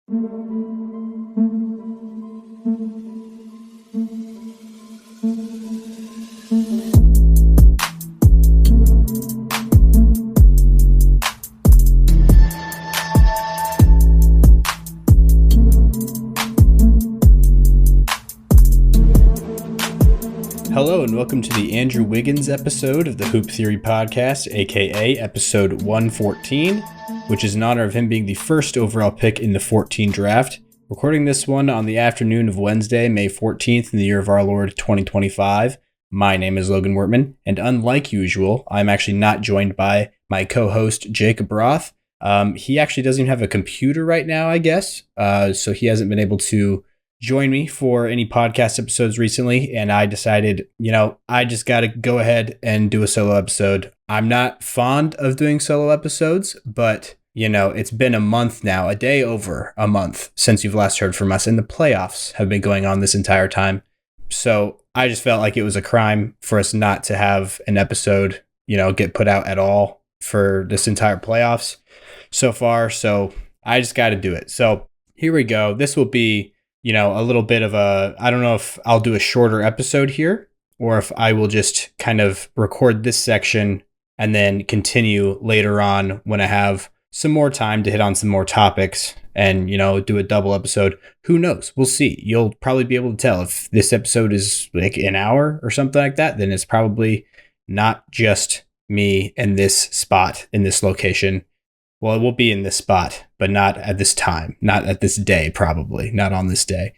Hello and welcome to the Andrew Wiggins episode of the Hoop Theory Podcast, aka episode 114, which is in honor of him being the first overall pick in the 14 draft. Recording this one on the afternoon of Wednesday, May 14th in the year of our Lord 2025. My name is Logan Wertman, and unlike usual, I'm actually not joined by my co-host Jacob Roth. He actually doesn't even have a computer right now, I guess, so he hasn't been able to join me for any podcast episodes recently, and I decided, I just got to go ahead and do a solo episode. I'm not fond of doing solo episodes, but, it's been a month now, a day over a month since you've last heard from us, and the playoffs have been going on this entire time. So I just felt like it was a crime for us not to have an episode, get put out at all for this entire playoffs so far. So I just got to do it. So here we go. This will be a little bit of I don't know if I'll do a shorter episode here or if I will just kind of record this section and then continue later on when I have some more time to hit on some more topics and, do a double episode. Who knows? We'll see. You'll probably be able to tell if this episode is like an hour or something like that, then it's probably not just me in this spot, in this location. Well, it will be in this spot, but not at this time, not at this day, probably not on this day.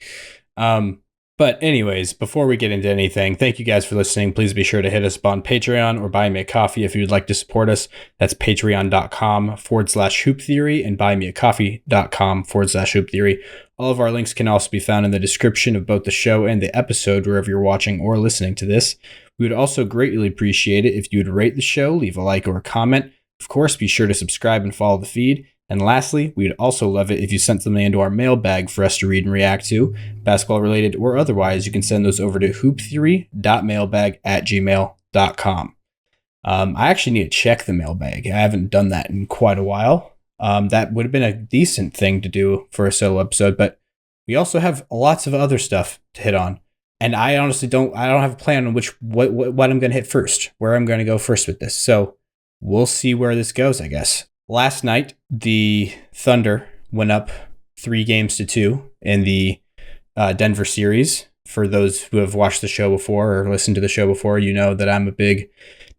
But anyways, before we get into anything, thank you guys for listening. Please be sure to hit us up on Patreon or buy me a coffee if you'd like to support us. That's patreon.com/hoop theory and buymeacoffee.com/hoop theory. All of our links can also be found in the description of both the show and the episode, wherever you're watching or listening to this. We would also greatly appreciate it if you would rate the show, leave a like or a comment. Of course, be sure to subscribe and follow the feed. And lastly, we'd also love it if you sent something into our mailbag for us to read and react to, basketball related or otherwise. You can send those over to hooptheory.mailbag@gmail.com. I actually need to check the mailbag. I haven't done that in quite a while. That would have been a decent thing to do for a solo episode, but we also have lots of other stuff to hit on. And I honestly don't have a plan on what I'm going to hit first, where I'm going to go first with this. So we'll see where this goes, I guess. Last night, the Thunder went up 3-2 in the Denver series. For those who have watched the show before or listened to the show before, you know that I'm a big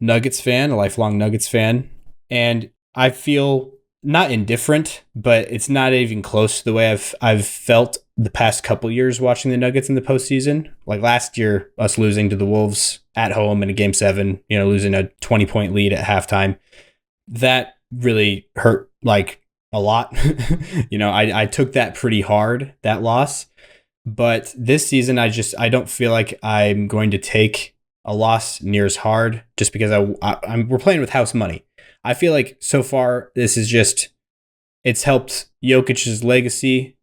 Nuggets fan, a lifelong Nuggets fan. And I feel not indifferent, but it's not even close to the way I've felt the past couple years watching the Nuggets in the postseason. Like last year, us losing to the Wolves at home in a Game 7, losing a 20-point lead at halftime. That really hurt like a lot. I took that pretty hard, that loss. But this season, I don't feel like I'm going to take a loss near as hard just because we're playing with house money. I feel like so far, this is it's helped Jokic's legacy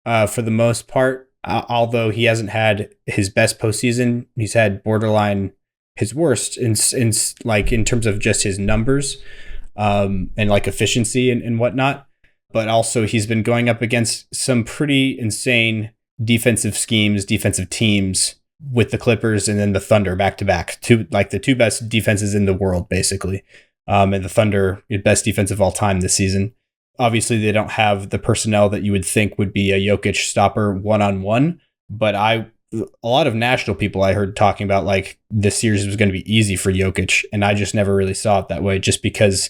for the most part. Although he hasn't had his best postseason, he's had borderline his worst in terms of just his numbers. And like efficiency and whatnot. But also he's been going up against some pretty insane defensive schemes, defensive teams with the Clippers and then the Thunder back to back. The two best defenses in the world, basically. And the Thunder, the best defense of all time this season. Obviously, they don't have the personnel that you would think would be a Jokic stopper one-on-one. But a lot of national people I heard talking about like this series was going to be easy for Jokic. And I just never really saw it that way just because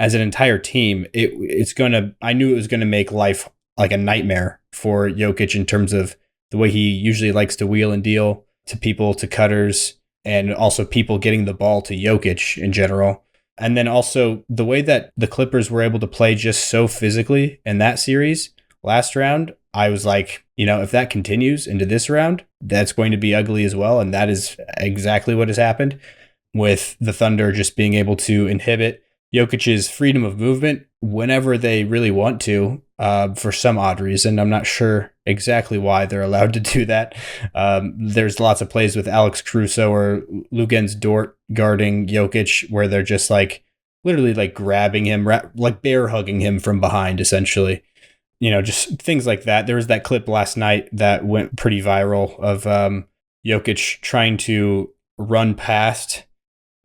as an entire team, I knew it was going to make life like a nightmare for Jokic in terms of the way he usually likes to wheel and deal to people, to cutters, and also people getting the ball to Jokic in general. And then also the way that the Clippers were able to play just so physically in that series last round, I was like, if that continues into this round, that's going to be ugly as well. And that is exactly what has happened with the Thunder just being able to inhibit Jokic's freedom of movement whenever they really want to, for some odd reason. I'm not sure exactly why they're allowed to do that. There's lots of plays with Alex Caruso or Luguentz Dort guarding Jokic where they're just literally grabbing him, like bear hugging him from behind, essentially. just things like that. There was that clip last night that went pretty viral of Jokic trying to run past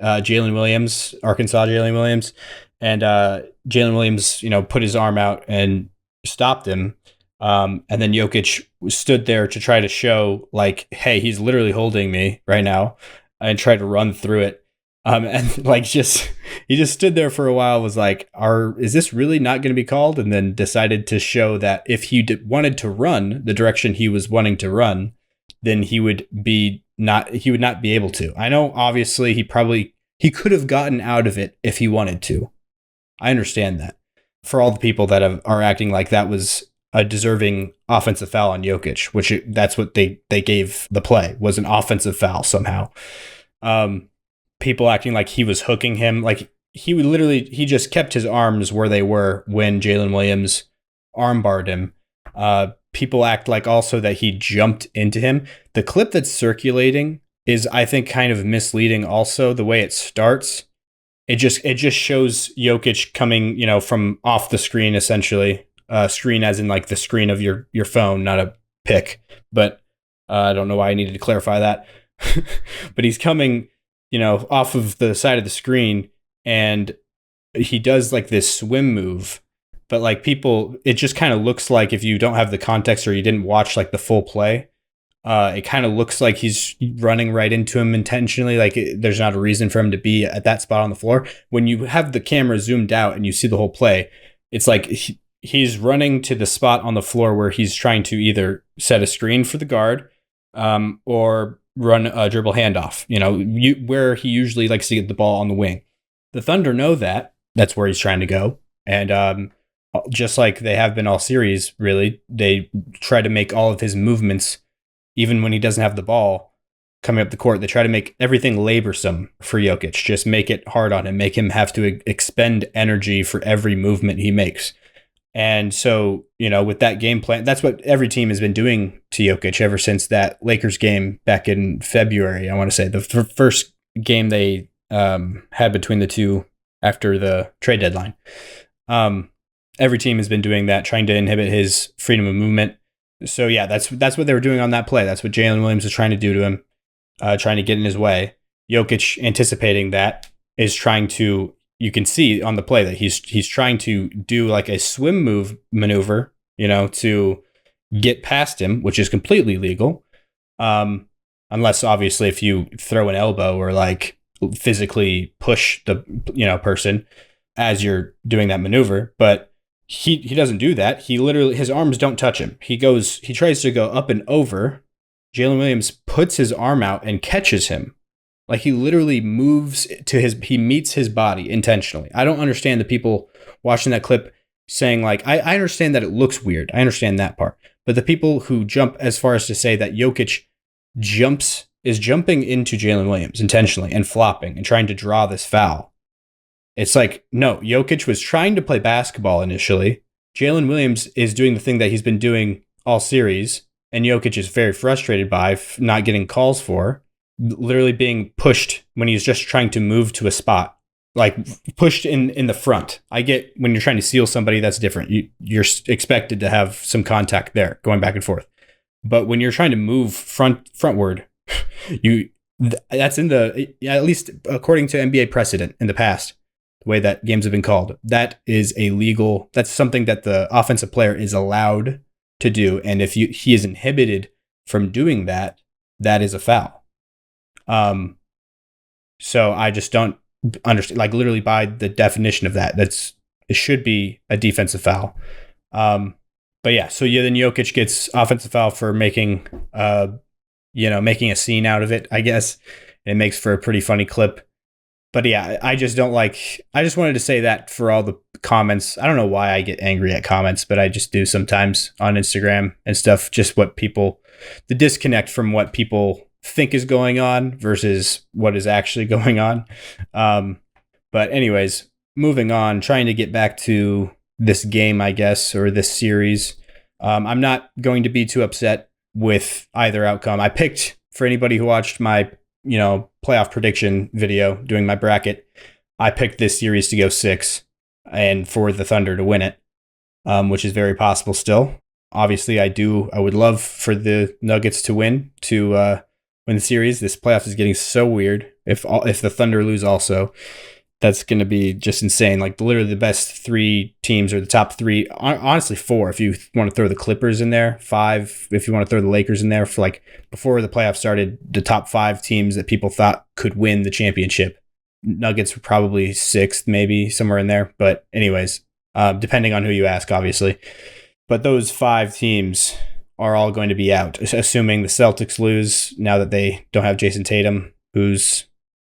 Jalen Williams, Arkansas Jalen Williams, and Jalen Williams, put his arm out and stopped him. And then Jokic stood there to try to show, like, hey, he's literally holding me right now, and tried to run through it. And like he just stood there for a while, was like, is this really not going to be called? And then decided to show that if he wanted to run the direction he was wanting to run, then he would not be able to. I know, obviously, he could have gotten out of it if he wanted to. I understand that. For all the people that are acting like that was a deserving offensive foul on Jokic, that's what they gave the play, was an offensive foul somehow. People acting like he was hooking him, like he just kept his arms where they were when Jalen Williams armbarred him. People act like also that he jumped into him. The clip that's circulating is, I think, kind of misleading. Also, the way it starts, it just shows Jokic coming, from off the screen, essentially. Screen as in like the screen of your phone, not a pic. But I don't know why I needed to clarify that. But he's coming, off of the side of the screen, and he does like this swim move. But like people, it just kind of looks like, if you don't have the context or you didn't watch like the full play, it kind of looks like he's running right into him intentionally. Like there's not a reason for him to be at that spot on the floor. When you have the camera zoomed out and you see the whole play, it's like he's running to the spot on the floor where he's trying to either set a screen for the guard, or run a dribble handoff, where he usually likes to get the ball on the wing. The Thunder know that's where he's trying to go. And just like they have been all series, really, they try to make all of his movements, even when he doesn't have the ball coming up the court, they try to make everything laborsome for Jokic, just make it hard on him, make him have to expend energy for every movement he makes. And so, with that game plan, that's what every team has been doing to Jokic ever since that Lakers game back in February. I want to say the first game they had between the two after the trade deadline. Every team has been doing that, trying to inhibit his freedom of movement. So yeah, that's what they were doing on that play. That's what Jalen Williams was trying to do to him, trying to get in his way. Jokic, anticipating that, is trying to. You can see on the play that he's trying to do like a swim move maneuver, to get past him, which is completely legal, unless obviously if you throw an elbow or like physically push the person as you're doing that maneuver. But he doesn't do that. He literally, his arms don't touch him. He tries to go up and over. Jalen Williams puts his arm out and catches him. Like he literally moves he meets his body intentionally. I don't understand the people watching that clip saying like, I understand that it looks weird. I understand that part. But the people who jump as far as to say that Jokic is jumping into Jalen Williams intentionally and flopping and trying to draw this foul. It's like, no, Jokic was trying to play basketball initially. Jalen Williams is doing the thing that he's been doing all series, and Jokic is very frustrated by not getting calls for, literally being pushed when he's just trying to move to a spot, like pushed in the front. I get when you're trying to seal somebody, that's different. You're expected to have some contact there, going back and forth. But when you're trying to move frontward, that's in at least according to NBA precedent in the past, the way that games have been called, that's something that the offensive player is allowed to do. And if he is inhibited from doing that, that is a foul. So I just don't understand, like literally by the definition of that, it should be a defensive foul. But yeah, so yeah, then Jokic gets offensive foul for making a scene out of it, I guess. It makes for a pretty funny clip. But yeah, I just wanted to say that for all the comments. I don't know why I get angry at comments, but I just do sometimes on Instagram and stuff, just the disconnect from what people think is going on versus what is actually going on. But anyways, moving on, trying to get back to this game, I guess, or this series. I'm not going to be too upset with either outcome. I picked, for anybody who watched my playoff prediction video doing my bracket, I picked this series to go 6 and for the Thunder to win it. which is very possible still. Obviously, I would love for the Nuggets to win win the series. This playoffs is getting so weird. If the Thunder lose also, that's going to be just insane. Like literally the best three teams or the top three, honestly four if you want to throw the Clippers in there, five if you want to throw the Lakers in there. For like before the playoffs started, the top five teams that people thought could win the championship. Nuggets were probably sixth, maybe somewhere in there. But anyways, depending on who you ask, obviously. But those five teams are all going to be out, assuming the Celtics lose now that they don't have Jason Tatum, who's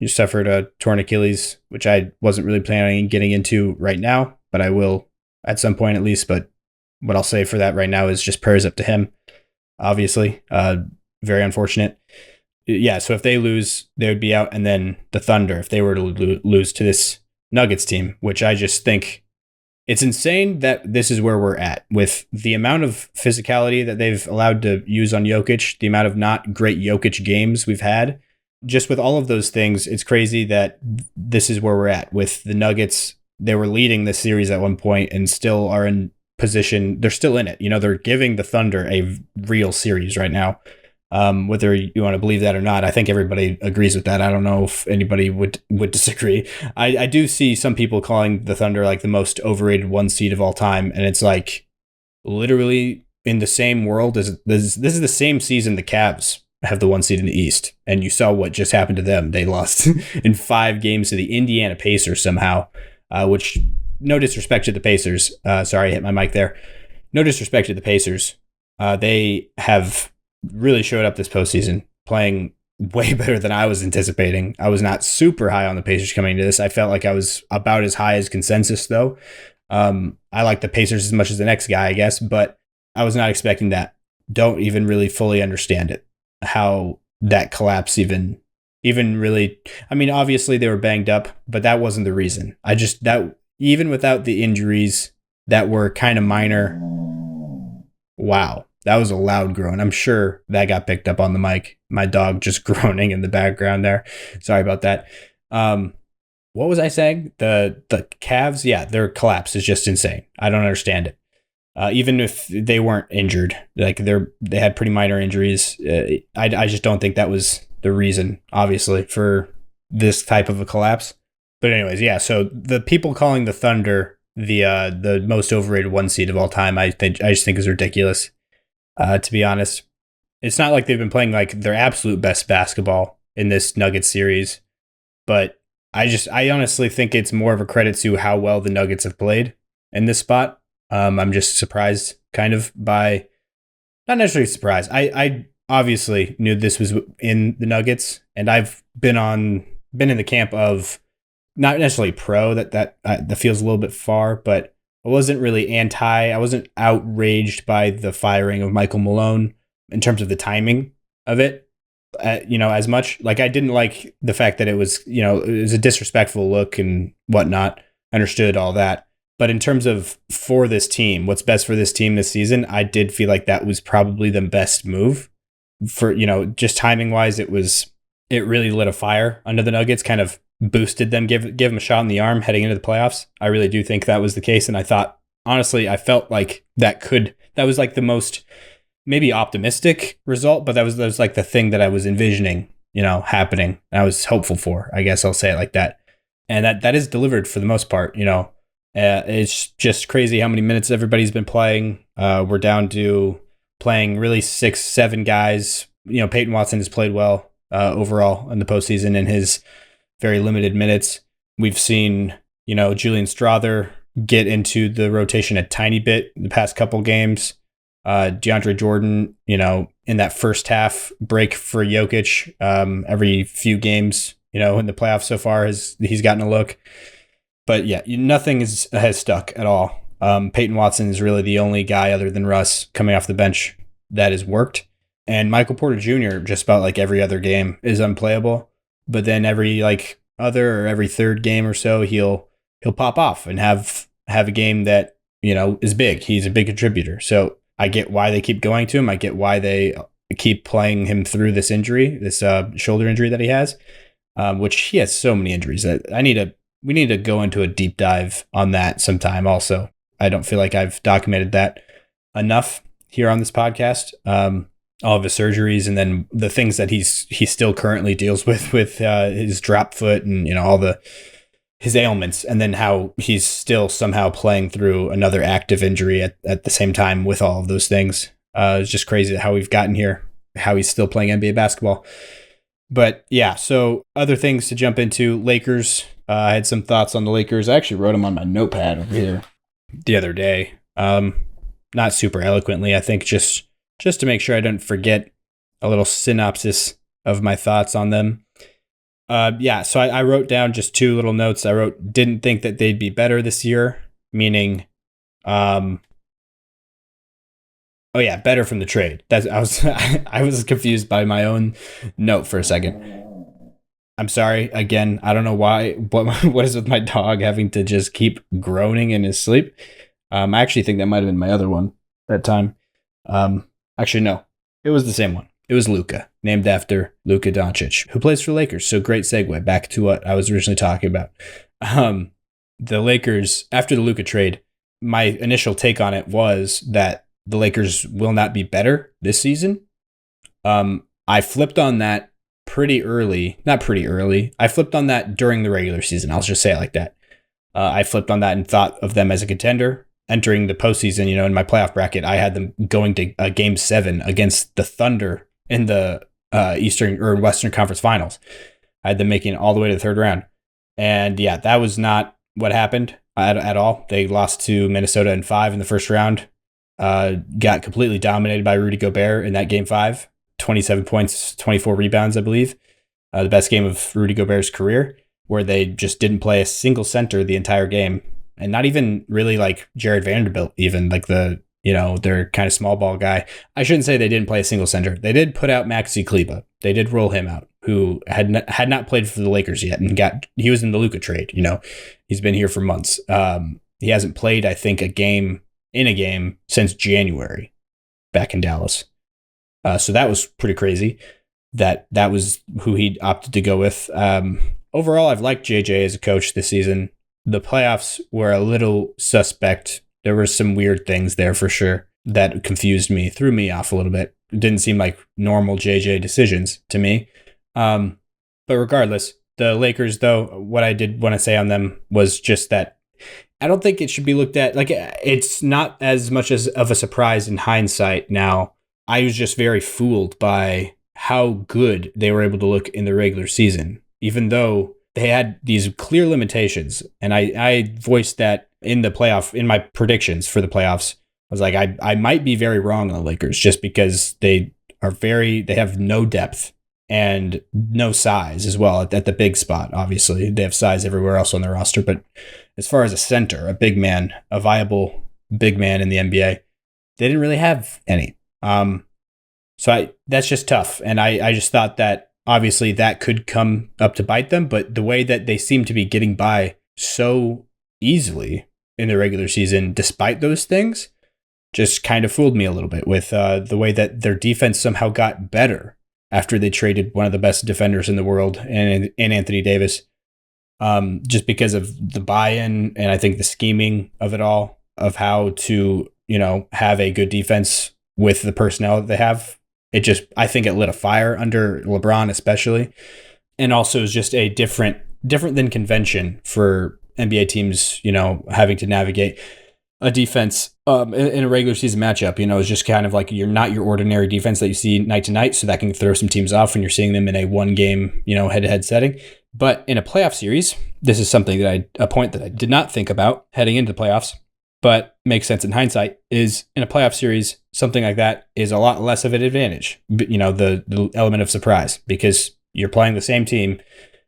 suffered a torn Achilles, which I wasn't really planning on getting into right now, but I will at some point at least. But what I'll say for that right now is just prayers up to him, obviously. Very unfortunate. Yeah, so if they lose, they would be out. And then the Thunder, if they were to lose to this Nuggets team, which I just think it's insane that this is where we're at with the amount of physicality that they've allowed to use on Jokic, the amount of not great Jokic games we've had. Just with all of those things, it's crazy that this is where we're at with the Nuggets. They were leading the series at one point and still are in position. They're still in it. They're giving the Thunder a real series right now. Whether you want to believe that or not, I think everybody agrees with that. I don't know if anybody would disagree. I do see some people calling the Thunder like the most overrated one seed of all time. And it's like literally in the same world as this is the same season the Cavs have the one seed in the East. And you saw what just happened to them. They lost in 5 games to the Indiana Pacers somehow, which no disrespect to the Pacers. Sorry, I hit my mic there. No disrespect to the Pacers. They have really showed up this postseason, playing way better than I was anticipating. I was not super high on the Pacers coming into this. I felt like I was about as high as consensus, though. I like the Pacers as much as the next guy, I guess, but I was not expecting that. Don't even really fully understand it, how that collapse even really. I mean, obviously they were banged up, but that wasn't the reason. That even without the injuries that were kind of minor. Wow. That was a loud groan. I'm sure that got picked up on the mic. My dog just groaning in the background there. Sorry about that. What was I saying? The Cavs, yeah, their collapse is just insane. I don't understand it. Even if they weren't injured, like they had pretty minor injuries. I just don't think that was the reason, obviously, for this type of a collapse. But anyways, yeah. So the people calling the Thunder the most overrated one seed of all time, I just think is ridiculous. To be honest, it's not like they've been playing like their absolute best basketball in this Nuggets series, but I honestly think it's more of a credit to how well the Nuggets have played in this spot. I'm just surprised kind of by, not necessarily surprised. I obviously knew this was in the Nuggets, and I've been in the camp of not necessarily pro that feels a little bit far, but I wasn't really I wasn't outraged by the firing of Michael Malone in terms of the timing of it, as much. Like I didn't like the fact that it was a disrespectful look and whatnot. Understood all that. But in terms of for this team, what's best for this team this season, I did feel like that was probably the best move for, just timing wise. It really lit a fire under the Nuggets, kind of boosted them, give them a shot in the arm heading into the playoffs. I really do think that was the case. And I thought, honestly, I felt like that was like the most maybe optimistic result, but that was like the thing that I was envisioning, happening. I was hopeful for, I guess I'll say it like that. And that is delivered for the most part, it's just crazy how many minutes everybody's been playing. We're down to playing really 6-7 guys. Peyton Watson has played well overall in the postseason in his very limited minutes. We've seen, Julian Strother get into the rotation a tiny bit in the past couple games. DeAndre Jordan, in that first half break for Jokic, every few games, in the playoffs so far, he's gotten a look. But yeah, nothing has stuck at all. Peyton Watson is really the only guy other than Russ coming off the bench that has worked. And Michael Porter Jr., just about like every other game, is unplayable. But then every every third game or so, he'll pop off and have a game that, is big. He's a big contributor. So I get why they keep going to him. I get why they keep playing him through this injury, this shoulder injury that he has, which he has so many injuries that we need to go into a deep dive on that sometime also. I don't feel like I've documented that enough here on this podcast. All of his surgeries and then the things that he still currently deals with his drop foot and all his ailments, and then how he's still somehow playing through another active injury at the same time with all of those things. It's just crazy how we've gotten here, how he's still playing NBA basketball. But yeah, so other things to jump into. Lakers. I had some thoughts on the Lakers. I actually wrote them on my notepad over here the other day. Not super eloquently, I think, just to make sure I don't forget a little synopsis of my thoughts on them. So I wrote down just two little notes. I wrote, didn't think that they'd be better this year, meaning, better from the trade. I was confused by my own note for a second. I'm sorry. Again, I don't know why. What is with my dog having to just keep groaning in his sleep? I actually think that might have been my other one that time. Actually, no, it was the same one. It was Luka, named after Luka Doncic, who plays for Lakers. So great segue back to what I was originally talking about. The Lakers, after the Luka trade, my initial take on it was that the Lakers will not be better this season. I flipped on that pretty early. Not pretty early. I flipped on that during the regular season. I'll just say it like that. I flipped on that and thought of them as a contender. Entering the postseason, in my playoff bracket, I had them going to Game 7 against the Thunder in the Eastern or Western Conference Finals. I had them making it all the way to the third round. And yeah, that was not what happened at all. They lost to Minnesota in 5 in the first round. Got completely dominated by Rudy Gobert in that Game 5. 27 points, 24 rebounds, I believe. The best game of Rudy Gobert's career, where they just didn't play a single center the entire game. And not even really like Jared Vanderbilt, even like their kind of small ball guy. I shouldn't say they didn't play a single center. They did put out Maxi Kleber. They did roll him out, who had not played for the Lakers yet, and he was in the Luka trade. He's been here for months. He hasn't played, I think, a game since January back in Dallas. So that was pretty crazy. That was who he opted to go with. Overall, I've liked JJ as a coach this season. The playoffs were a little suspect. There were some weird things there for sure that confused me, threw me off a little bit. It didn't seem like normal JJ decisions to me. But regardless, the Lakers, though, what I did want to say on them was just that I don't think it should be looked at like it's not as much as of a surprise in hindsight now. I was just very fooled by how good they were able to look in the regular season, even though they had these clear limitations. And I voiced that in my predictions for the playoffs. I was like, I might be very wrong on the Lakers just because they have no depth and no size as well at the big spot. Obviously, they have size everywhere else on their roster. But as far as a center, a big man, a viable big man in the NBA, they didn't really have any. So that's just tough. And I just thought that obviously that could come up to bite them, but the way that they seem to be getting by so easily in the regular season, despite those things, just kind of fooled me a little bit with the way that their defense somehow got better after they traded one of the best defenders in the world in Anthony Davis, just because of the buy-in and I think the scheming of it all, of how to, have a good defense with the personnel that they have. I think it lit a fire under LeBron especially, and also is just a different than convention for NBA teams, having to navigate a defense in a regular season matchup. It's just kind of like you're not your ordinary defense that you see night to night, so that can throw some teams off when you're seeing them in a one game, head-to-head setting. But in a playoff series, this is something a point that I did not think about heading into the playoffs, but makes sense in hindsight, is in a playoff series, something like that is a lot less of an advantage. The element of surprise, because you're playing the same team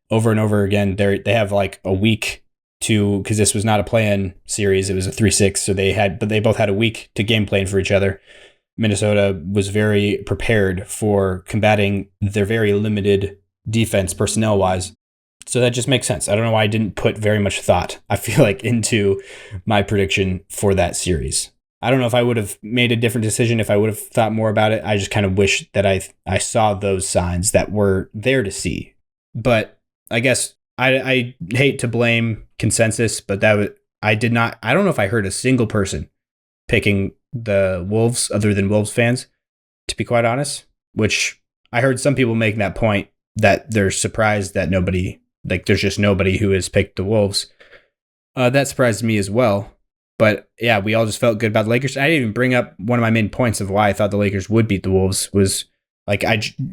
over and over again. They have like a week because this was not a play-in series, it was a 3-6. So they both had a week to game plan for each other. Minnesota was very prepared for combating their very limited defense personnel-wise. So that just makes sense. I don't know why I didn't put very much thought, I feel like, into my prediction for that series. I don't know if I would have made a different decision if I would have thought more about it. I just kind of wish that I saw those signs that were there to see. But I guess I hate to blame consensus, but I don't know if I heard a single person picking the Wolves other than Wolves fans, to be quite honest, which I heard some people making that point that they're surprised that there's just nobody who has picked the Wolves. That surprised me as well. But yeah, we all just felt good about the Lakers. I didn't even bring up one of my main points of why I thought the Lakers would beat the Wolves was like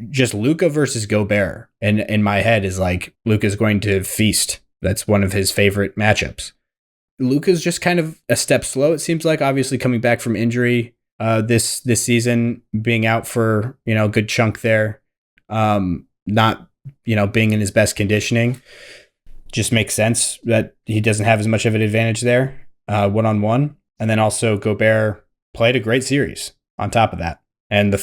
just Luka versus Gobert. And in my head is like Luka's going to feast. That's one of his favorite matchups. Luka's just kind of a step slow, it seems like, obviously coming back from injury this season, being out for, a good chunk there. Not, being in his best conditioning. Just makes sense that he doesn't have as much of an advantage there, one-on-one. And then also Gobert played a great series on top of that. And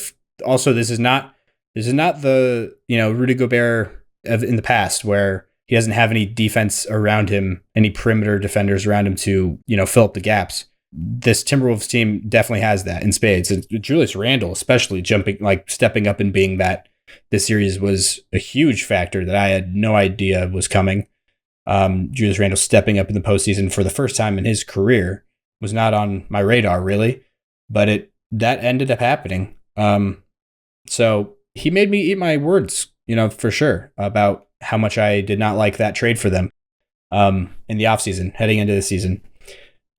also this is not the, Rudy Gobert in the past where he doesn't have any defense around him, any perimeter defenders around him to, fill up the gaps. This Timberwolves team definitely has that in spades. And Julius Randle, especially stepping up and being that this series was a huge factor that I had no idea was coming. Julius Randle stepping up in the postseason for the first time in his career was not on my radar really, but that ended up happening. So he made me eat my words, for sure about how much I did not like that trade for them in the offseason, heading into the season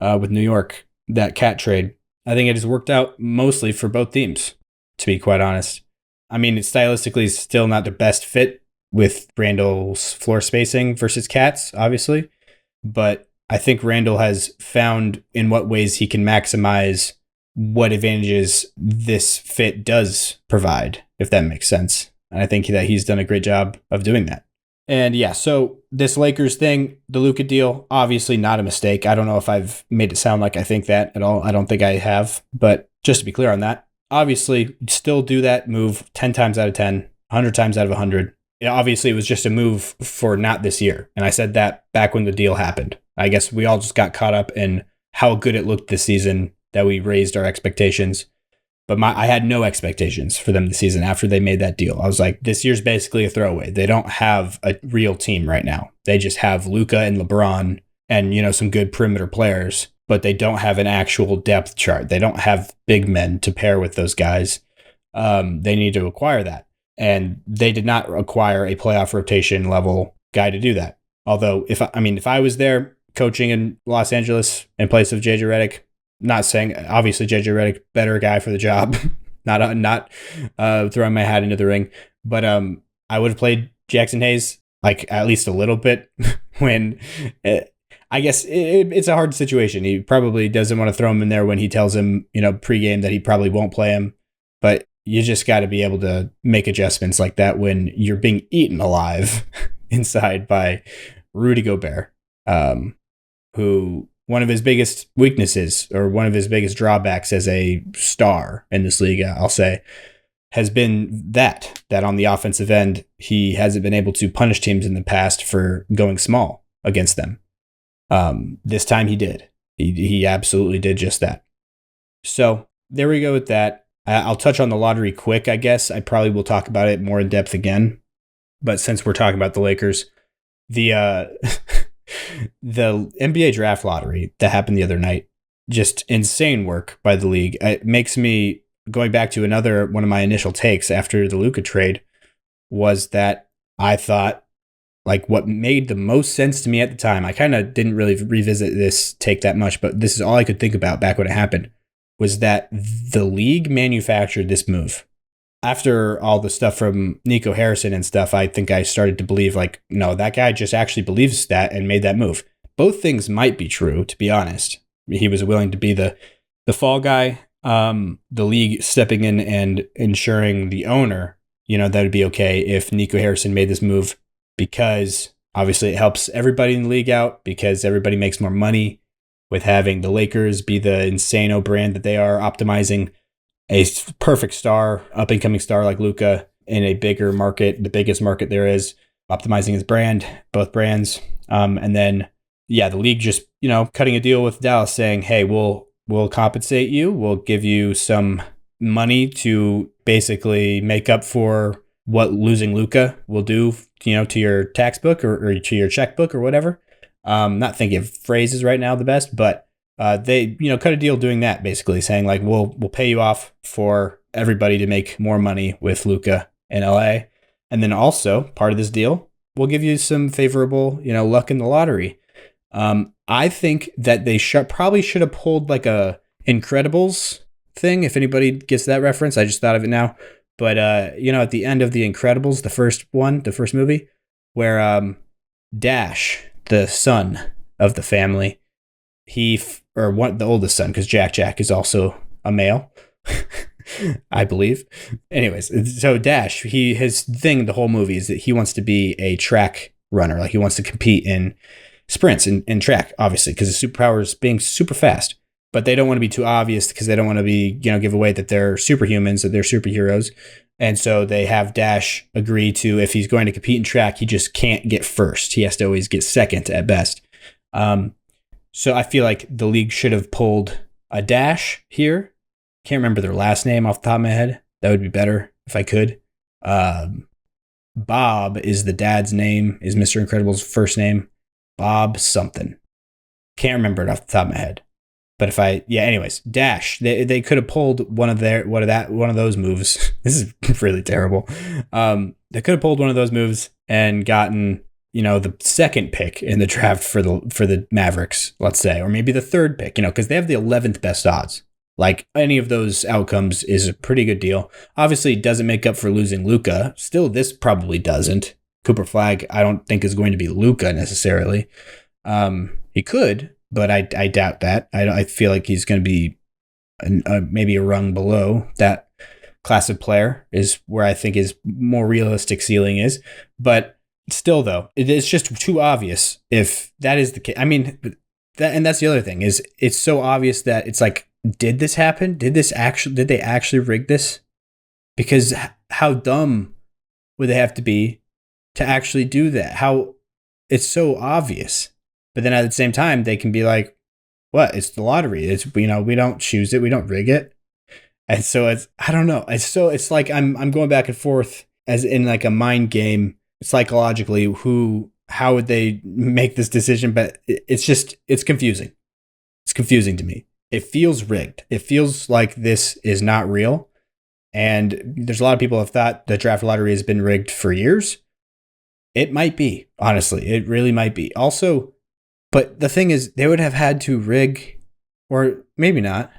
with New York, that cat trade. I think it has worked out mostly for both teams, to be quite honest. I mean, it's stylistically still not the best fit with Randall's floor spacing versus Cat's, obviously. But I think Randall has found in what ways he can maximize what advantages this fit does provide, if that makes sense. And I think that he's done a great job of doing that. And yeah, so this Lakers thing, the Luka deal, obviously not a mistake. I don't know if I've made it sound like I think that at all. I don't think I have. But just to be clear on that, obviously still do that move 10 times out of 10, 100 times out of 100. Obviously, it was just a move for not this year. And I said that back when the deal happened. I guess we all just got caught up in how good it looked this season that we raised our expectations. But I had no expectations for them this season after they made that deal. I was like, this year's basically a throwaway. They don't have a real team right now. They just have Luka and LeBron and, some good perimeter players, but they don't have an actual depth chart. They don't have big men to pair with those guys. They need to acquire that. And they did not acquire a playoff rotation level guy to do that. Although, if I was there coaching in Los Angeles in place of JJ Redick, not saying obviously JJ Redick better guy for the job, not throwing my hat into the ring, but I would have played Jackson Hayes like at least a little bit when I guess it's a hard situation. He probably doesn't want to throw him in there when he tells him pregame that he probably won't play him, but you just got to be able to make adjustments like that when you're being eaten alive inside by Rudy Gobert, who one of his biggest weaknesses or one of his biggest drawbacks as a star in this league, I'll say, has been that on the offensive end, he hasn't been able to punish teams in the past for going small against them. This time he did. He absolutely did just that. So there we go with that. I'll touch on the lottery quick, I guess. I probably will talk about it more in depth again. But since we're talking about the Lakers, the the NBA draft lottery that happened the other night, just insane work by the league. It makes me, going back to another one of my initial takes after the Luka trade, was that I thought like what made the most sense to me at the time. I kind of didn't really revisit this take that much, but this is all I could think about back when it happened, was that the league manufactured this move. After all the stuff from Nico Harrison and stuff, I think I started to believe like, no, that guy just actually believes that and made that move. Both things might be true, to be honest. He was willing to be the fall guy, the league stepping in and ensuring the owner, that would be okay if Nico Harrison made this move, because obviously it helps everybody in the league out because everybody makes more money with having the Lakers be the insano brand that they are, optimizing a perfect star, up-and-coming star like Luka in a bigger market, the biggest market there is, optimizing his brand, both brands. And then, the league just, cutting a deal with Dallas saying, hey, we'll compensate you. We'll give you some money to basically make up for what losing Luka will do, to your tax book or to your checkbook or whatever. Not thinking of phrases right now the best, but they cut a deal doing that, basically saying like we'll pay you off for everybody to make more money with Luka in LA, and then also part of this deal we'll give you some favorable luck in the lottery. I think that they probably should have pulled like a Incredibles thing. If anybody gets that reference, I just thought of it now. But at the end of the Incredibles, the first movie, where Dash, the son of the family, the oldest son, because Jack is also a male, I believe. Anyways, so Dash, his thing the whole movie is that he wants to be a track runner, like he wants to compete in sprints and track, obviously, because his superpower is being super fast. But they don't want to be too obvious because they don't want to be, give away that they're superhumans, that they're superheroes. And so they have Dash agree to, if he's going to compete in track, he just can't get first. He has to always get second at best. So I feel like the league should have pulled a Dash here. Can't remember their last name off the top of my head. That would be better if I could. Bob is the dad's name, is Mr. Incredible's first name. Bob something. Can't remember it off the top of my head. But anyways, Dash, they could have pulled one of those moves. This is really terrible. They could have pulled one of those moves and gotten, the second pick in the draft for the Mavericks, let's say, or maybe the third pick, because they have the 11th best odds. Like any of those outcomes is a pretty good deal. Obviously, it doesn't make up for losing Luka. Still, this probably doesn't. Cooper Flag, I don't think is going to be Luka necessarily. He could, but I doubt that. I feel like he's going to be maybe a rung below that class of player is where I think his more realistic ceiling is. But still, though, it's just too obvious if that is the case. I mean, that's the other thing is it's so obvious that it's like, did this happen? Did they actually rig this? Because how dumb would they have to be to actually do that? It's so obvious. But then at the same time, they can be like, what? It's the lottery. It's, we don't choose it. We don't rig it. And so I don't know. It's like I'm going back and forth as in like a mind game psychologically, how would they make this decision? But it's confusing. It's confusing to me. It feels rigged. It feels like this is not real. And there's a lot of people who have thought the draft lottery has been rigged for years. It might be, honestly. It really might be. Also, but the thing is, they would have had to rig, or maybe not.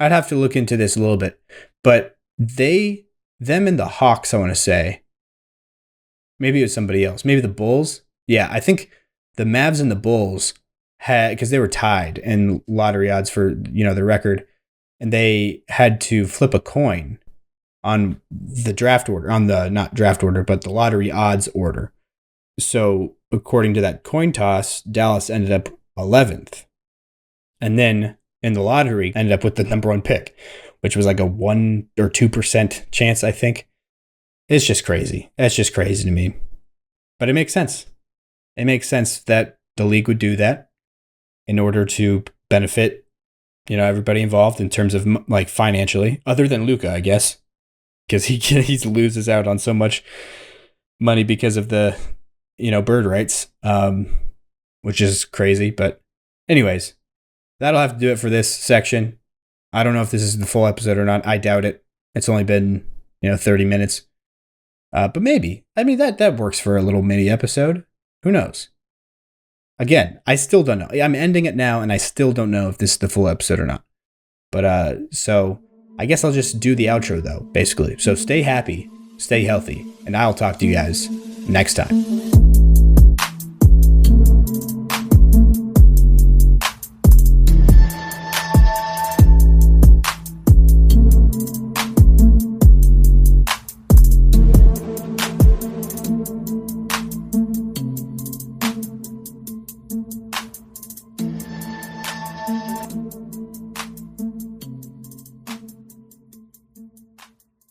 I'd have to look into this a little bit. But them and the Hawks, I want to say, maybe it was somebody else. Maybe the Bulls. Yeah, I think the Mavs and the Bulls had, because they were tied in lottery odds for, the record, and they had to flip a coin on the draft order, on the, not draft order, but the lottery odds order. So according to that coin toss, Dallas ended up 11th. And then in the lottery, ended up with the number one pick, which was like a 1 or 2% chance, I think. It's just crazy. That's just crazy to me. But it makes sense. It makes sense that the league would do that in order to benefit, everybody involved in terms of like financially, other than Luka, I guess, because he loses out on so much money because of the, bird rights, which is crazy. But anyways, that'll have to do it for this section. I don't know if this is the full episode or not. I doubt it. It's only been, 30 minutes. But maybe. I mean, that works for a little mini episode. Who knows? Again, I still don't know. I'm ending it now, and I still don't know if this is the full episode or not. But so I guess I'll just do the outro, though, basically. So stay happy, stay healthy, and I'll talk to you guys next time.